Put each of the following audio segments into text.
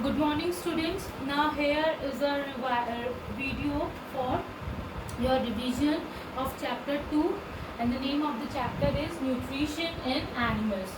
Good morning, students. Now here is a video for your revision of chapter 2, and the name of the chapter is Nutrition in Animals.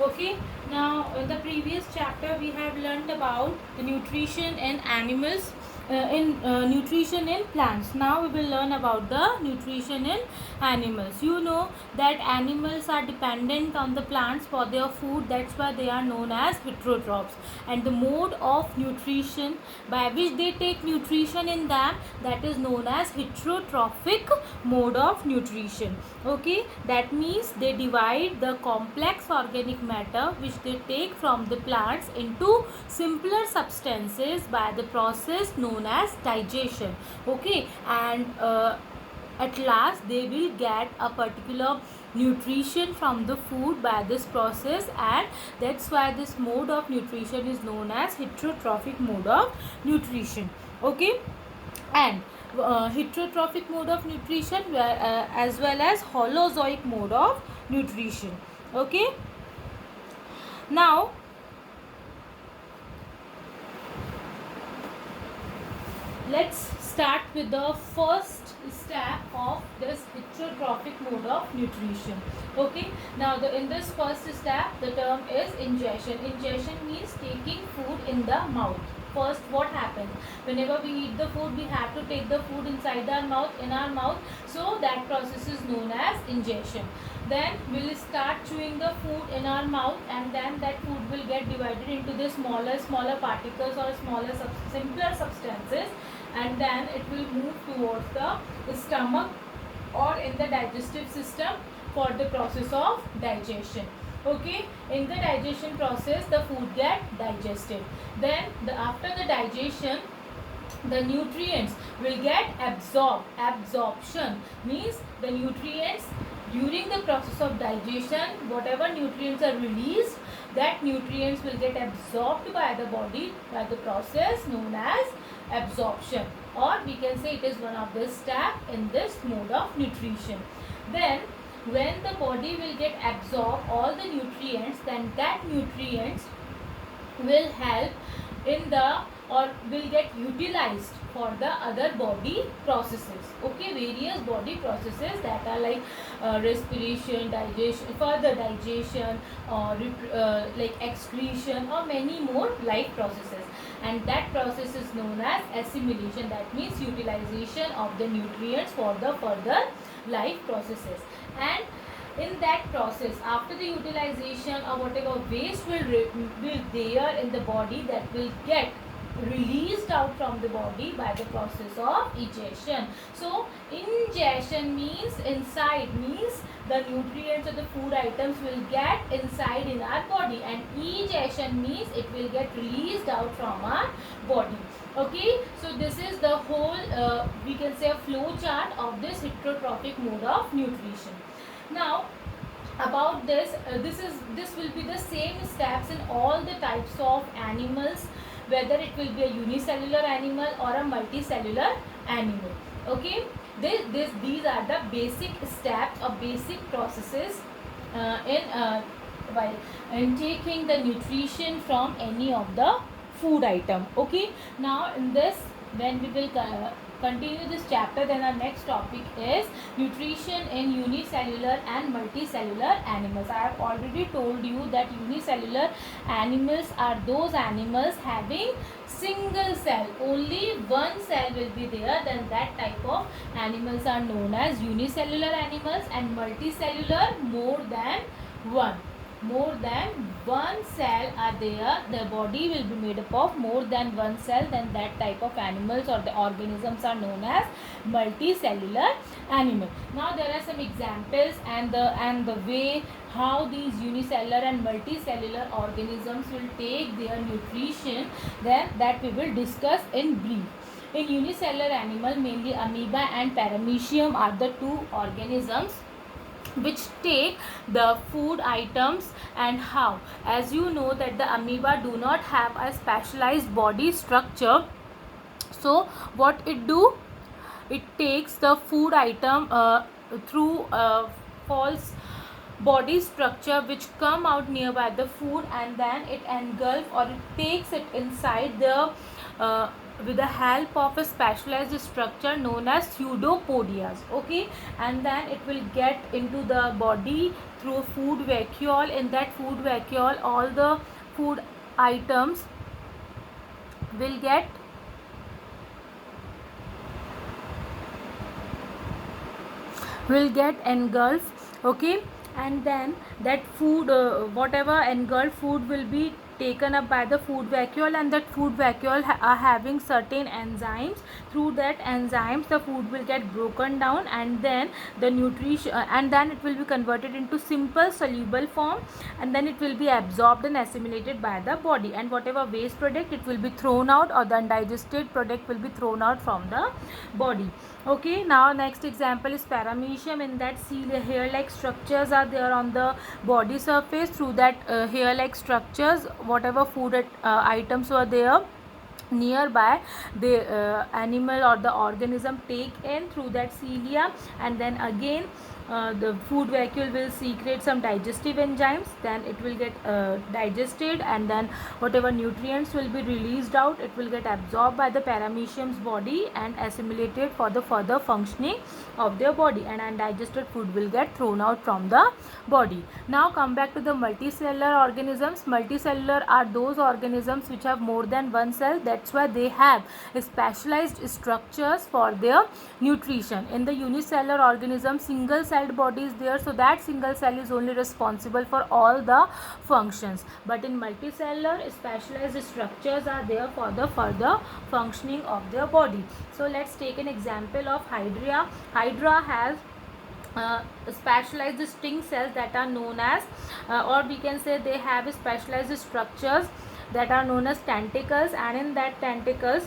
Okay, now in the previous chapter we have learned about the nutrition in animals, in nutrition in plants. Now we will learn about the nutrition in animals. You know that animals are dependent on the plants for their food. That's why they are known as heterotrophs, and the mode of nutrition by which they take nutrition in them, that is known as heterotrophic mode of nutrition. Okay, that means they divide the complex organic matter which they take from the plants into simpler substances by the process known as digestion. Okay, and at last they will get a particular nutrition from the food by this process, and that's why this mode of nutrition is known as heterotrophic mode of nutrition. Okay, and heterotrophic mode of nutrition as well as holozoic mode of nutrition. Okay, now let's start with the first step of this heterotrophic mode of nutrition. Okay, now in this first step the term is ingestion. Ingestion means taking food in the mouth. First, what happens whenever we eat the food, we have to take the food inside our mouth, in our mouth, so that process is known as ingestion. Then we will start chewing the food in our mouth, and then that food will get divided into the smaller particles or simpler substances, and then it will move towards the stomach or in the digestive system for the process of digestion. Okay, in the digestion process the food get digested. Then after the digestion the nutrients will get absorbed. Absorption means the nutrients during the process of digestion, whatever nutrients are released, that nutrients will get absorbed by the body by the process known as absorption, or we can say it is one of the step in this mode of nutrition. Then when the body will get absorb all the nutrients, then that nutrients will help in the or will get utilized for the other body processes. Okay, various body processes that are like respiration, digestion, further digestion, or like excretion, or many more like processes, and that process is known as assimilation. That means utilization of the nutrients for the further life processes. And in that process, after the utilization or whatever waste will there in the body, that will get released out from the body by the process of egestion. So ingestion means inside, means the nutrients or the food items will get inside in our body, and egestion means it will get released out from our body. Okay, so this is the whole we can say a flow chart of this heterotrophic mode of nutrition. Now about this, this will be the same steps in all the types of animals, whether it will be a unicellular animal or a multicellular animal. Okay, these are the basic steps or basic processes while taking the nutrition from any of the food item. Okay, now in this, when we will continue this chapter, then our next topic is nutrition in unicellular and multicellular animals. I have already told you that unicellular animals are those animals having single cell, only one cell will be there, then that type of animals are known as unicellular animals. And multicellular, more than one cell are there, the body will be made up of more than one cell, then that type of animals or the organisms are known as multicellular animal. Now there are some examples and the way how these unicellular and multicellular organisms will take their nutrition, then that we will discuss in brief. In unicellular animal, mainly amoeba and paramecium are the two organisms which take the food items. And how, as you know that the amoeba do not have a specialized body structure, so what it do, it takes the food item through false body structure which come out nearby the food, and then it engulf or it takes it inside the uh, with the help of a specialized structure known as pseudopodias. Okay, and then it will get into the body through food vacuole. In that food vacuole, all the food items will get engulfed. Okay, and then that food, whatever engulfed food will be taken up by the food vacuole, and that food vacuole are having certain enzymes. Through that enzymes the food will get broken down, and then the nutrition and then it will be converted into simple soluble form, and then it will be absorbed and assimilated by the body, and whatever waste product it will be thrown out, or the undigested product will be thrown out from the body. Okay, now next example is paramecium. In that, hair like structures are there on the body surface. Through that hair like structures, whatever food items were there nearby, the animal or the organism take in through that cilia, and then again the food vacuole will secrete some digestive enzymes, then it will get digested, and then whatever nutrients will be released out, it will get absorbed by the paramecium's body and assimilated for the further functioning of their body, and undigested food will get thrown out from the body. Now come back to the multicellular organisms. Multicellular are those organisms which have more than one cell. That's why they have specialized structures for their nutrition. In the unicellular organism, single celled body is there, so that single cell is only responsible for all the functions. But in multicellular, specialized structures are there for the further functioning of their body. So let's take an example of Hydra. Hydra has specialized sting cells that are known as or we can say they have specialized structures that are known as tentacles, and in that tentacles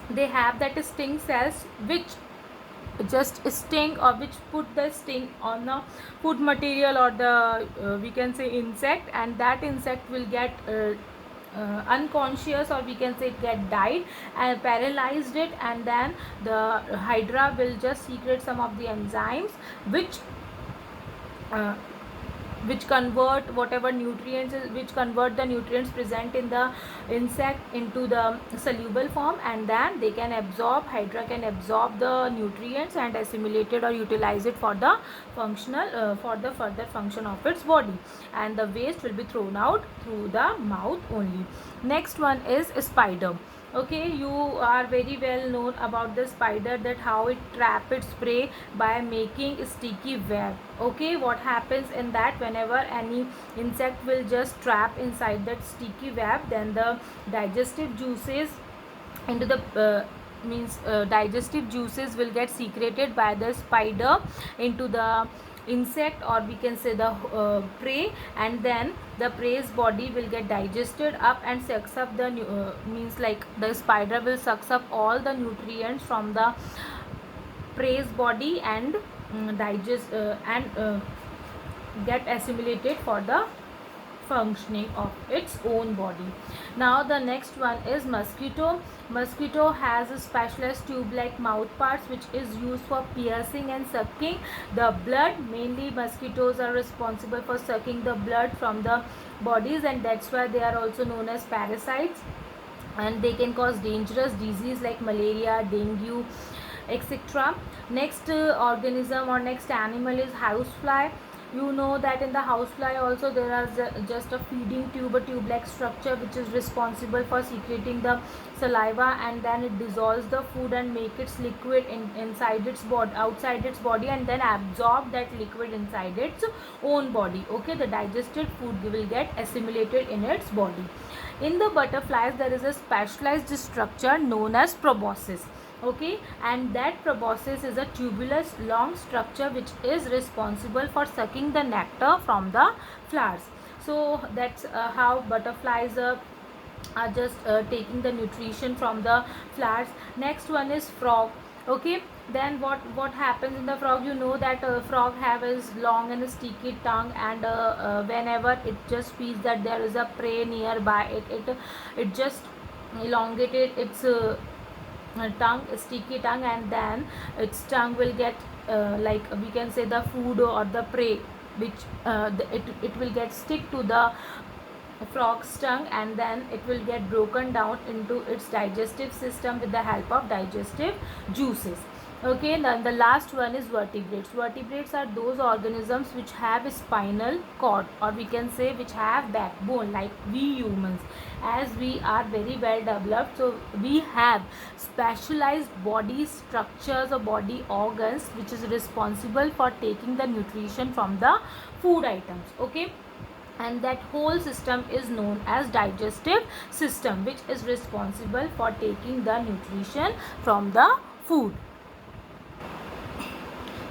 they have that sting cells which just sting, or which put the sting on the food material or the we can say insect, and that insect will get unconscious, or we can say it get died and paralyzed it, and then the hydra will just secrete some of the enzymes uh, which convert whatever nutrients which convert the nutrients present in the insect into the soluble form, and then they can absorb, hydra can absorb the nutrients and assimilate it or utilize it for the functional for the further function of its body, and the waste will be thrown out through the mouth only. Next one is spider. Okay, you are very well known about the spider, that how it trap its prey by making sticky web. Okay, what happens in that, whenever any insect will just trap inside that sticky web, then the digestive juices into the digestive juices will get secreted by the spider into the insect, or we can say the prey, and then the prey's body will get digested up and sucks up the means like the spider will sucks up all the nutrients from the prey's body and digest and get assimilated for the functioning of its own body. Now the next one is mosquito. Mosquito has a specialized tube-like mouth parts which is used for piercing and sucking the blood. Mainly mosquitoes are responsible for sucking the blood from the bodies, and that's why they are also known as parasites, and they can cause dangerous disease like malaria, dengue, etc. Next organism or next animal is housefly. You know that in the housefly also there is just a feeding tube, a tube-like structure which is responsible for secreting the saliva, and then it dissolves the food and make its liquid inside its body, outside its body, and then absorb that liquid inside its own body. Okay, the digested food will get assimilated in its body. In the butterflies there is a specialized structure known as proboscis. Okay, and that proboscis is a tubulous long structure which is responsible for sucking the nectar from the flowers. So that's how butterflies are just taking the nutrition from the flowers. Next one is frog. Okay, then what happens in the frog, you know that frog have is long and sticky tongue, and whenever it just feels that there is a prey nearby, it just elongated its tongue, sticky tongue, and then its tongue will get like we can say the food or the prey which it will get stick to the frog's tongue, and then it will get broken down into its digestive system with the help of digestive juices. Okay, then the last one is vertebrates. Vertebrates are those organisms which have a spinal cord, or we can say which have backbone, like we humans. As we are very well developed, so we have specialized body structures or body organs which is responsible for taking the nutrition from the food items. Okay, and that whole system is known as digestive system, which is responsible for taking the nutrition from the food.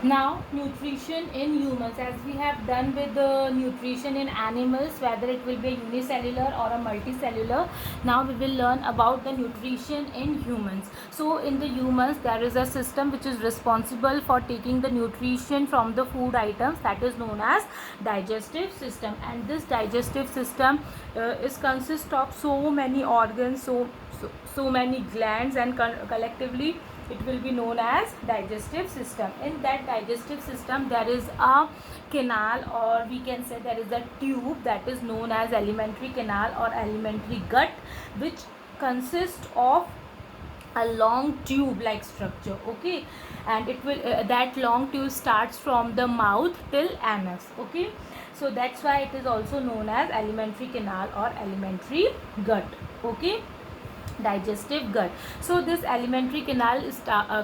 Now, nutrition in humans, as we have done with the nutrition in animals, whether it will be unicellular or a multicellular, now we will learn about the nutrition in humans. So in the humans, there is a system which is responsible for taking the nutrition from the food items, that is known as digestive system. And this digestive system is consist of so many organs, so many glands, and collectively it will be known as digestive system. In that digestive system, there is a canal, or we can say there is a tube, that is known as alimentary canal or alimentary gut, which consists of a long tube like structure. Okay, and it will that long tube starts from the mouth till anus. Okay, so that's why it is also known as alimentary canal or alimentary gut. Okay, digestive gut. So this alimentary canal is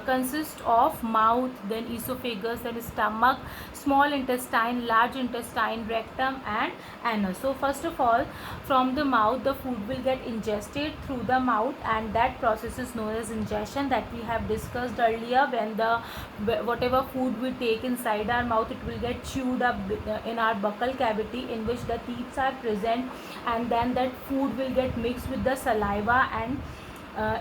consists of mouth, then esophagus, then stomach, small intestine, large intestine, rectum, and anus. So first of all, from the mouth the food will get ingested through the mouth, and that process is known as ingestion, that we have discussed earlier. When the whatever food we take inside our mouth, it will get chewed up in our buccal cavity, in which the teeth are present, and then that food will get mixed with the saliva, and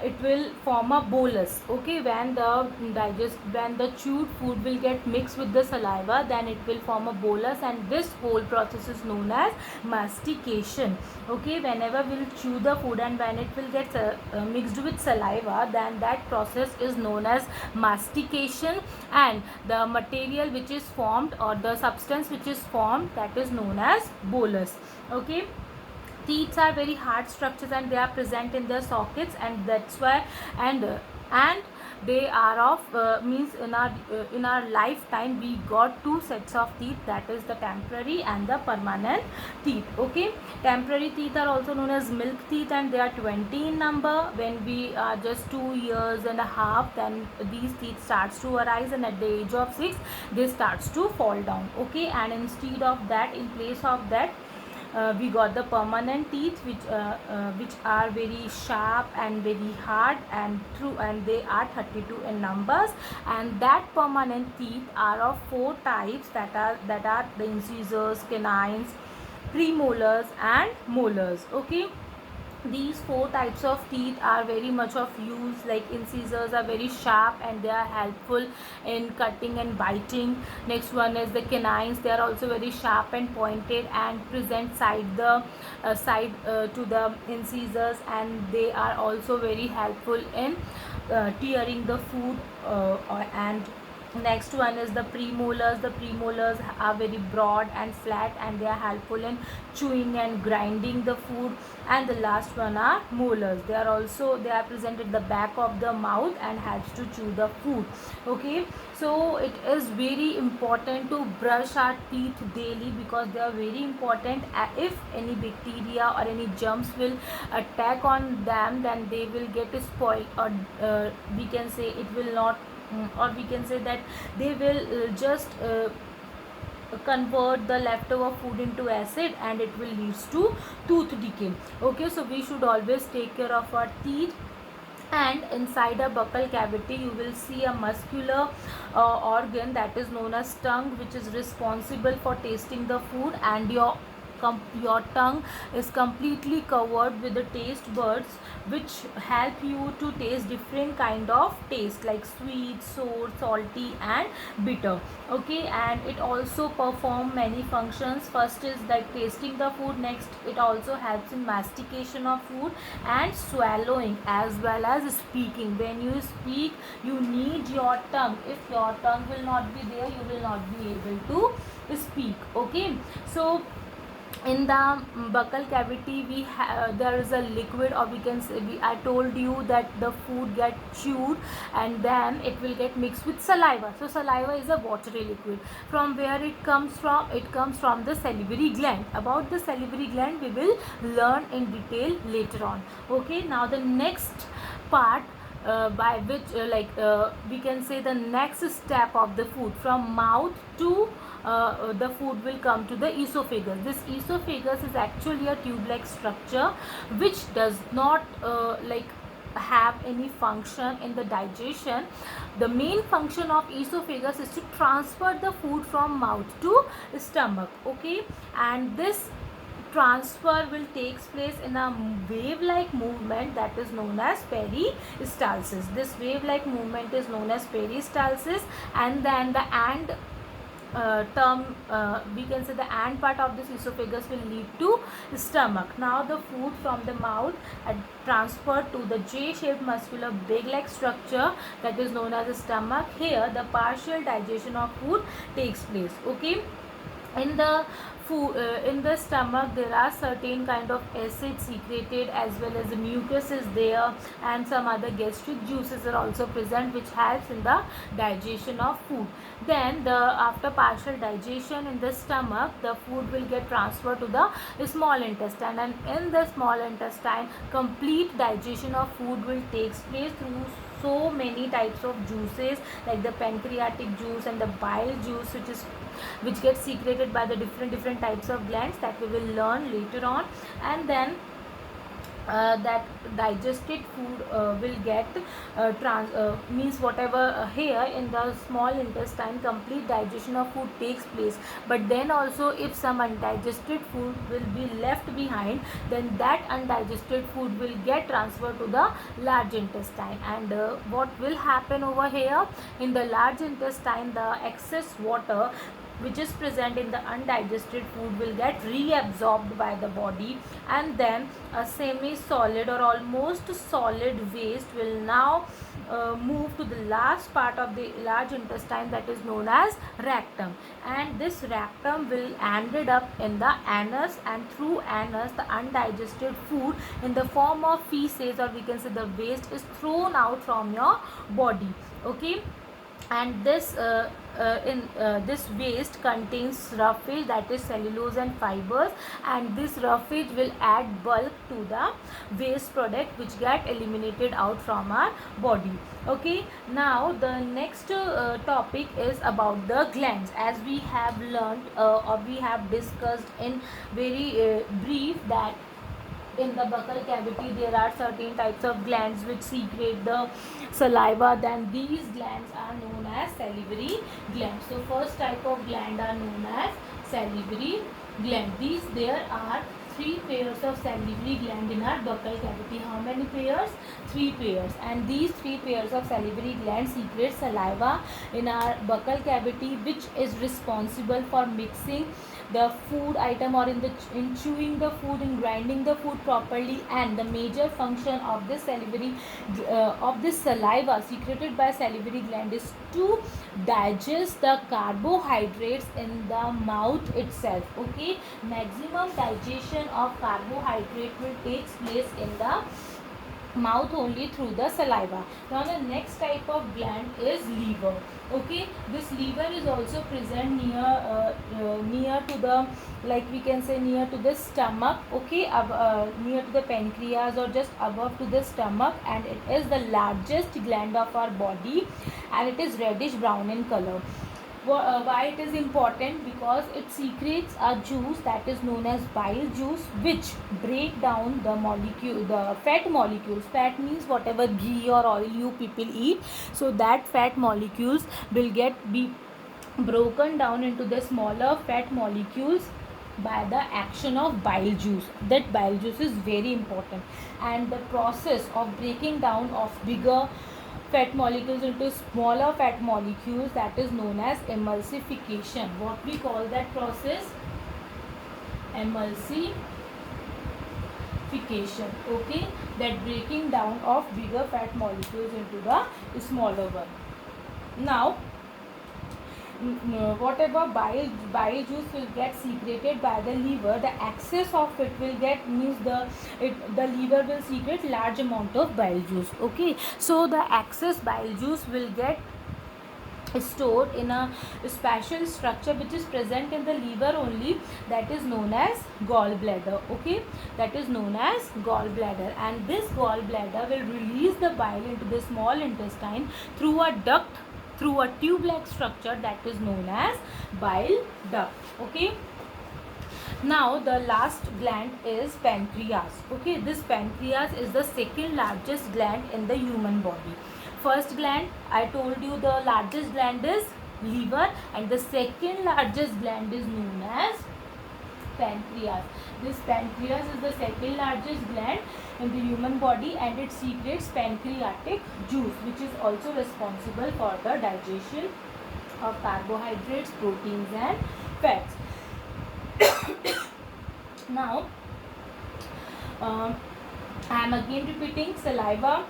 it will form a bolus. Okay, when the chewed food will get mixed with the saliva, then it will form a bolus, and this whole process is known as mastication. Okay, whenever we'll chew the food and when it will get mixed with saliva, then that process is known as mastication, and the material which is formed, or the substance which is formed, that is known as bolus. Okay, teeth are very hard structures, and they are present in their sockets, and that's why, and they are of means in our lifetime we got two sets of teeth, that is the temporary and the permanent teeth. Okay, temporary teeth are also known as milk teeth, and they are 20 in number. When we are just 2 years and a half, then these teeth starts to arise, and at the age of 6 they starts to fall down. Okay, and instead of that, in place of that, we got the permanent teeth, which are very sharp and very hard, and they are 32 in numbers. And that permanent teeth are of 4 types, that are the incisors, canines, premolars, and molars. Okay, these 4 types of teeth are very much of use. Like incisors are very sharp, and they are helpful in cutting and biting. Next one is the canines. They are also very sharp and pointed, and present side to the incisors, and they are also very helpful in tearing the food. And next one is the premolars. The premolars are very broad and flat, and they are helpful in chewing and grinding the food. And the last one are molars. They are present at the back of the mouth and helps to chew the food. Okay, so it is very important to brush our teeth daily, because they are very important. If any bacteria or any germs will attack on them, then they will get spoiled, or we can say it will not, or we can say that they will just convert the leftover food into acid, and it will leads to tooth decay. Okay, so we should always take care of our teeth. And inside a buccal cavity, you will see a muscular organ, that is known as tongue, which is responsible for tasting the food, and your your tongue is completely covered with the taste buds, which help you to taste different kind of taste like sweet, sour, salty and bitter. Okay, and it also perform many functions. First is like tasting the food, next it also helps in mastication of food and swallowing as well as speaking. When you speak, you need your tongue. If your tongue will not be there, you will not be able to speak. Okay, so in the buccal cavity there is a liquid, or we can say, I told you that the food get chewed and then it will get mixed with saliva. So saliva is a watery liquid. From where it comes from? It comes from the salivary gland. About the salivary gland we will learn in detail later on. Okay, now the next part, by which we can say the next step of the food from mouth to the food will come to the esophagus. This esophagus is actually a tube-like structure which does not have any function in the digestion. The main function of esophagus is to transfer the food from mouth to stomach. Okay, and this transfer will takes place in a wave-like movement that is known as peristalsis. This wave-like movement is known as peristalsis, and then the and term, we can say the and part of this esophagus will lead to stomach. Now the food from the mouth transferred to the J-shaped muscular bag-like structure that is known as the stomach. Here the partial digestion of food takes place. Okay, in the food, in the stomach there are certain kind of acids secreted, as well as the mucus is there, and some other gastric juices are also present which helps in the digestion of food. Then after partial digestion in the stomach, the food will get transferred to the small intestine, and in the small intestine complete digestion of food will take place through so many types of juices like the pancreatic juice and the bile juice, which gets secreted by the different types of glands that we will learn later on. And then that digested food will get means whatever here in the small intestine complete digestion of food takes place, but then also if some undigested food will be left behind, then that undigested food will get transferred to the large intestine. And what will happen over here in the large intestine, the excess water which is present in the undigested food will get reabsorbed by the body, and then a semi-solid or almost solid waste will now move to the last part of the large intestine that is known as rectum, and this rectum will ended up in the anus, and through anus the undigested food in the form of feces, or we can say the waste, is thrown out from your body. Okay, and this waste contains roughage, that is cellulose and fibers, and this roughage will add bulk to the waste product which get eliminated out from our body. Okay, now the next topic is about the glands. As we have learned or we have discussed in very brief that in the buccal cavity there are certain types of glands which secrete the saliva. Then these glands are known as salivary glands. So first type of gland are known as salivary gland. There are 3 pairs of salivary gland in our buccal cavity. How many pairs? 3 pairs. And these 3 pairs of salivary glands secrete saliva in our buccal cavity, which is responsible for mixing the food item, or in chewing the food, in grinding the food properly. And the major function of this saliva secreted by salivary gland is to digest the carbohydrates in the mouth itself. Okay, maximum digestion of carbohydrate will take place in the mouth only through the saliva. Now the next type of gland is liver. Okay, this liver is also present near to the, like we can say, near to the stomach. Okay, near to the pancreas or just above to the stomach, and it is the largest gland of our body, and it is reddish brown in color. Why it is important? Because it secretes a juice that is known as bile juice, which break down the fat molecules. Fat means whatever ghee or oil you people eat, so that fat molecules will be broken down into the smaller fat molecules, by the action of bile juice. That bile juice is very important, and the process of breaking down of bigger fat molecules into smaller fat molecules, that is known as emulsification. What we call that process? Emulsification. Okay, that breaking down of bigger fat molecules into the smaller one. Now whatever bile juice will get secreted by the liver, the excess of it will get, means the liver will secrete large amount of bile juice. Okay, so the excess bile juice will get stored in a special structure which is present in the liver only, that is known as gallbladder. Okay, that is known as gallbladder, and this gallbladder will release the bile into the small intestine through a duct, through a tube-like structure that is known as bile duct. Okay, now the last gland is pancreas. Okay, this pancreas is the second largest gland in the human body. First gland, I told you, the largest gland is liver, and the second largest gland is known as pancreas. This pancreas is the second largest gland in the human body, and it secretes pancreatic juice, which is also responsible for the digestion of carbohydrates, proteins and fats. Now I am again repeating, saliva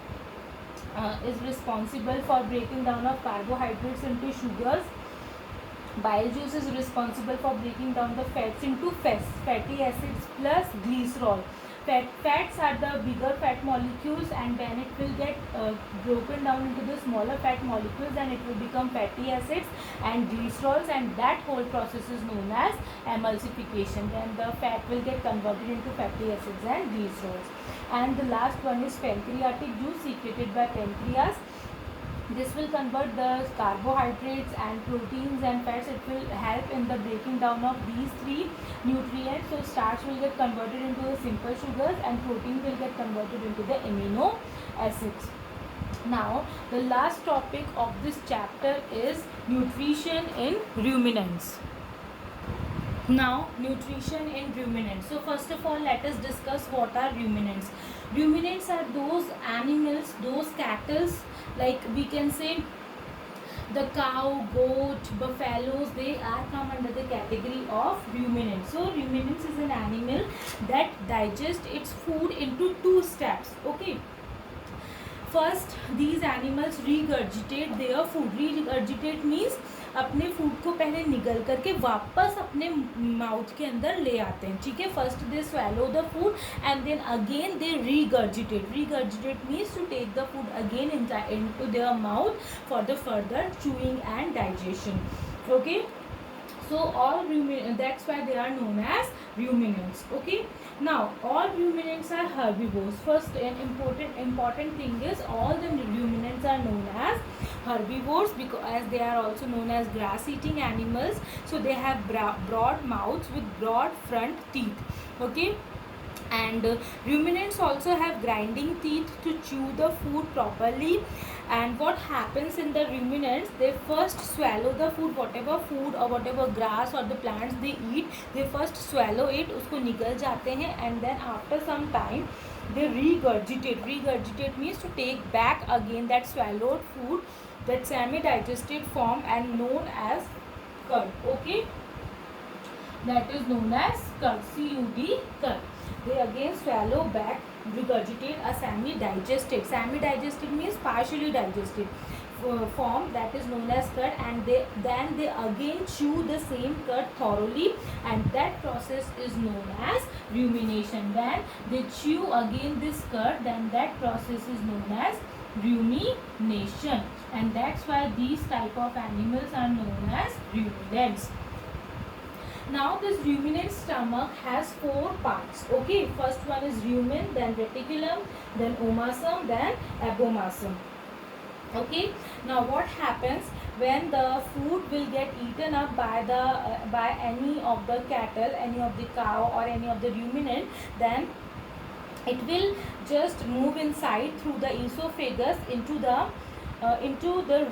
is responsible for breaking down of carbohydrates into sugars. Bile juice is responsible for breaking down the fats into fatty acids plus glycerol. Fats are the bigger fat molecules, and then it will get broken down into the smaller fat molecules, and it will become fatty acids and glycerols, and that whole process is known as emulsification. Then the fat will get converted into fatty acids and glycerols. And the last one is pancreatic juice secreted by pancreas. This will convert the carbohydrates and proteins and fats. It will help in the breaking down of these three nutrients. So starch will get converted into the simple sugars, and protein will get converted into the amino acids. Now the last topic of this chapter is nutrition in ruminants. Now nutrition in ruminants. So first of all, let us discuss what are ruminants. Ruminants are those animals, those cattle, like we can say the cow, goat, buffaloes, they are come under the category of ruminants. So ruminants is an animal that digests its food into two steps. Okay, first these animals regurgitate their food. Regurgitate means अपने food को पहले निगल करके वापस अपने mouth के अंदर ले आते हैं. ठीक है, first they swallow the food and then again they regurgitate. Regurgitate means to take the food again into their mouth for the further chewing and digestion. Okay, so all ruminants, that's why they are known as ruminants. Okay, now all ruminants are herbivores. First, an important thing is all the ruminants are known as herbivores, because as they are also known as grass eating animals. So they have broad mouths with broad front teeth. Okay, and ruminants also have grinding teeth to chew the food properly. And what happens in the ruminants, they first swallow the food, whatever food or whatever grass or the plants they eat, they first swallow it, उसको निगल जाते हैं, and then after some time they regurgitate. Regurgitate means to take back again that swallowed food, that semi-digested form, and known as curd. Okay, that is known as curd, C-U-D, curd. They again swallow back, regurgitate a semi-digested. Semi-digested means partially digested form, that is known as curd, and then they again chew the same curd thoroughly, and that process is known as rumination. When they chew again this curd, then that process is known as rumination, and that's why these type of animals are known as ruminants. Now this ruminant stomach has 4 parts. Okay, first one is rumen, then reticulum, then omasum, then abomasum. Okay, now what happens when the food will get eaten up by by any of the cattle, any of the cow or any of the ruminant, then it will just move inside through the esophagus into the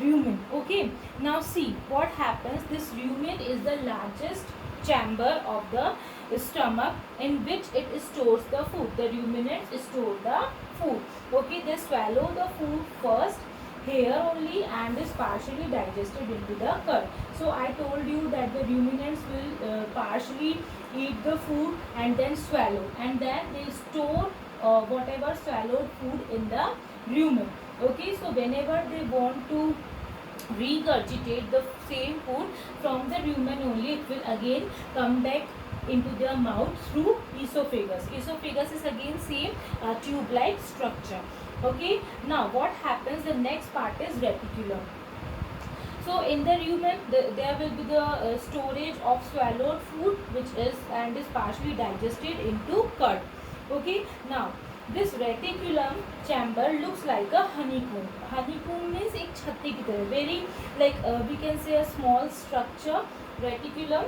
rumen. Okay, now see what happens. This rumen is the largest chamber of the stomach in which it stores the food. The ruminants store the food. Okay, they swallow the food first here only and is partially digested into the curd. So I told you that the ruminants will partially eat the food and then swallow, and then they store whatever swallowed food in the rumen. Okay, so whenever they want to regurgitate the same food from the rumen only, it will again come back into their mouth through esophagus. Esophagus is again same tube like structure. Okay, now what happens, the next part is reticulum. So in the rumen there will be the storage of swallowed food which is and is partially digested into curd. Okay, now this reticulum chamber looks like a honeycomb. Honeycomb means एक छत्ती की तरह, very like we can say a small structure, reticulum.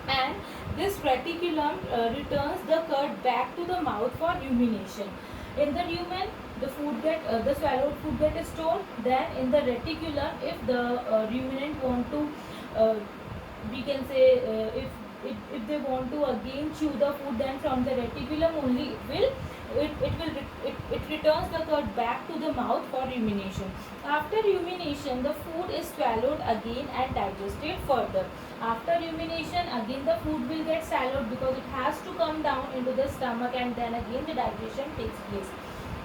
And this reticulum returns the curd back to the mouth for rumination. In the rumen, the food the swallowed food get stored. Then in the reticulum, if the ruminant want to, we can say if they want to again chew the food, then from the reticulum only it returns the curd back to the mouth for rumination. After rumination, the food is swallowed again and digested further. After rumination, again the food will get swallowed because it has to come down into the stomach, and then again the digestion takes place.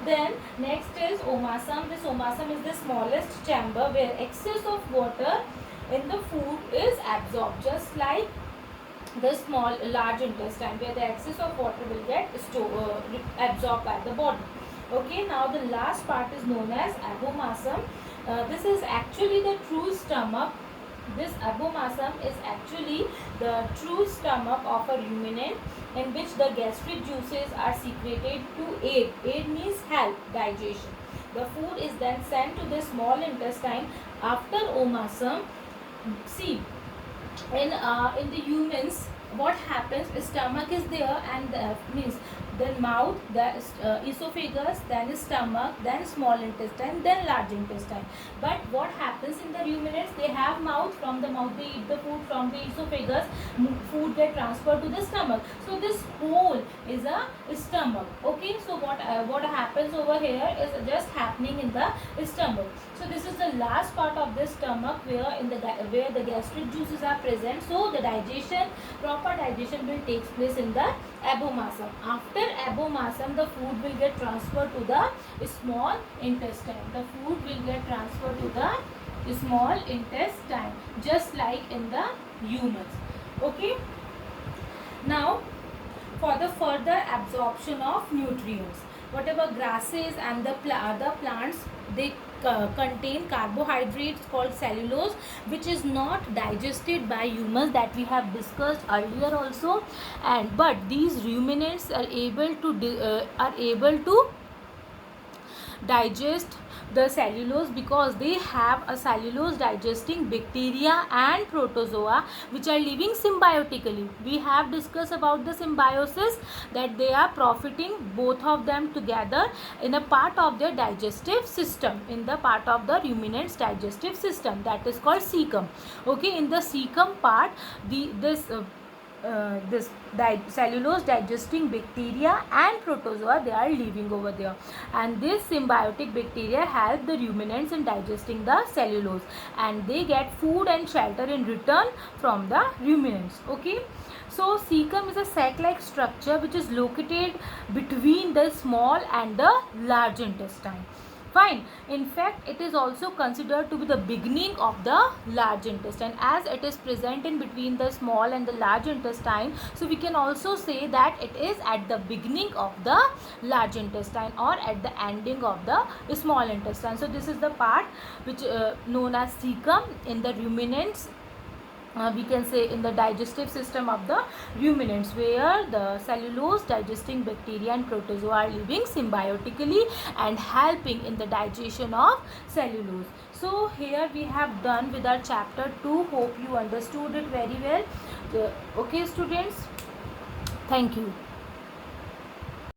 Then next is omasum. This omasum is the smallest chamber where excess of water in the food is absorbed, just like the large intestine where the excess of water will get absorbed by the body. Okay, now the last part is known as abomasum. This is actually the true stomach. This abomasum is actually the true stomach of a ruminant, in which the gastric juices are secreted to aid. Aid means help digestion. The food is then sent to the small intestine after omasum. See, in the humans, what happens, stomach is there, and means then mouth, the esophagus, then stomach, then small intestine, then large intestine. But what happens in the ruminants, they have mouth, from the mouth they eat the food, from the esophagus food get transferred to the stomach. So this whole is a stomach. Okay, so what happens over here is just happening in the stomach. So this is the last part of the stomach where the gastric juices are present. So the proper digestion will take place in the abomasum. After abomasum, the food will get transferred to the small intestine. The food will get transferred to the small intestine, just like in the humans. Okay. Now, for the further absorption of nutrients, whatever grasses and the other plants, they contain carbohydrates called cellulose, which is not digested by humans, that we have discussed earlier also. And but these ruminants are able to digest the cellulose because they have a cellulose digesting bacteria and protozoa which are living symbiotically. We have discussed about the symbiosis, that they are profiting both of them together in a part of their digestive system, in the part of the ruminant's digestive system, that is called cecum. Okay, in the cecum part, this cellulose digesting bacteria and protozoa, they are living over there, and this symbiotic bacteria help the ruminants in digesting the cellulose, and they get food and shelter in return from the ruminants. Okay, so cecum is a sac-like structure which is located between the small and the large intestine. Fine. In fact, it is also considered to be the beginning of the large intestine, as it is present in between the small and the large intestine. So we can also say that it is at the beginning of the large intestine or at the ending of the small intestine. So this is the part which known as cecum in the ruminants. We can say in the digestive system of the ruminants, where the cellulose digesting bacteria and protozoa are living symbiotically and helping in the digestion of cellulose. So here we have done with our chapter 2. Hope you understood it very well. Okay students, thank you.